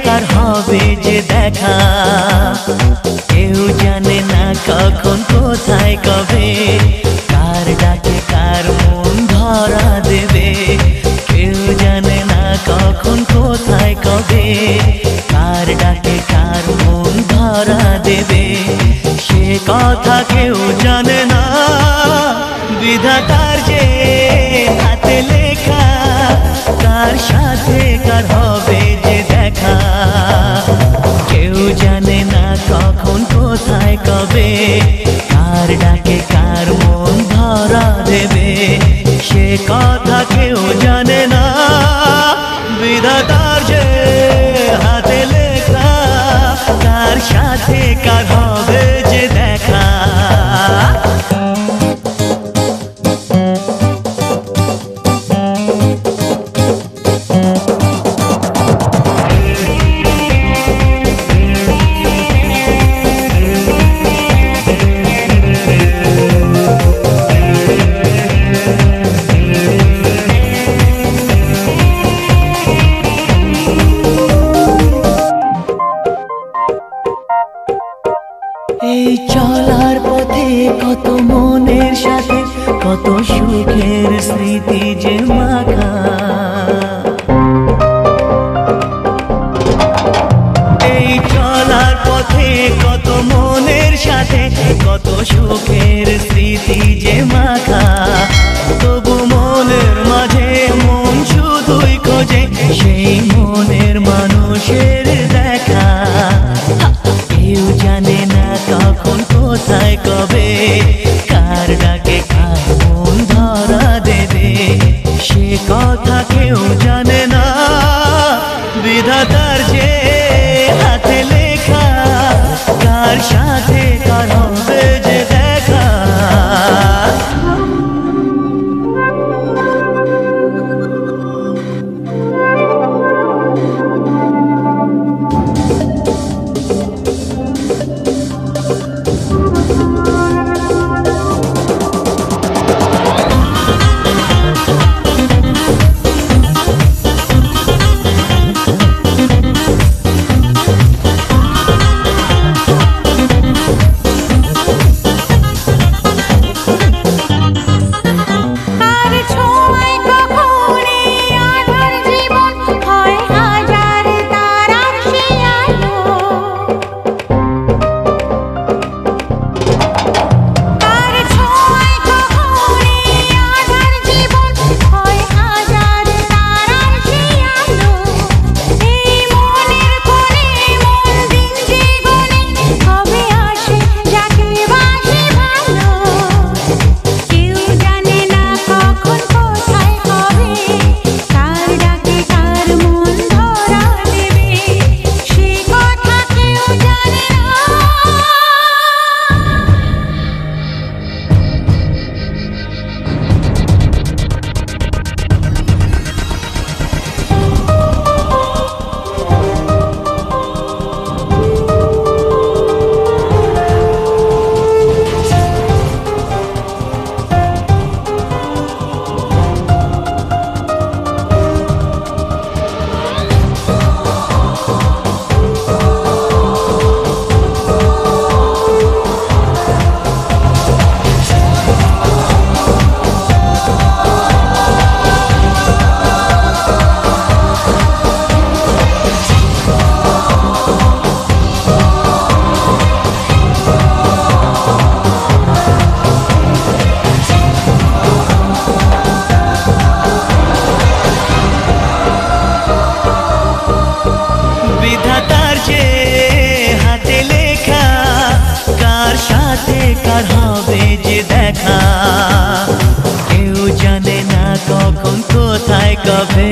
কার হবে যে দেখা, কেউ জানে না কখন কোথায় কবে, কার ডাকে কার মন ধরা দেবে। কেউ জানে না কখন কোথায় কবে, কার ডাকে কার মন ধরা দেবে। সে কথা কেউ জানে না, বিধাতার যে হাতে লেখা, কার সাথে কার হবে যে দেখা। কেউ জানে না কখন কোথায় কবে, কার ডাকে কার মন ধরা দেবে। সে কথা কেউ জানে না, বিধাতার যে হাতে লেখা, কার সাথে কার হবে যে দেখা। এই চলার পথে কত মনের সাথে কত সুখের স্মৃতি যে মাখা। এই চলার পথে কত মনের সাথে কত সুখের স্মৃতি যে মাখা। তবু মনের মাঝে মন শুধুই খোঁজে সেই মনের মানুষের দেখা। কেউ জানে না কখন কোথায় কবে, কার ডাকে কার মন ধরা দেবে। সে কথা কেউ জানে না, বিধাতার যে হাতে লেখা, কার সাথে কার হবে যে দেখা। কার হবে যে দেখা। কেউ জানে না কখন কোথায় কবে,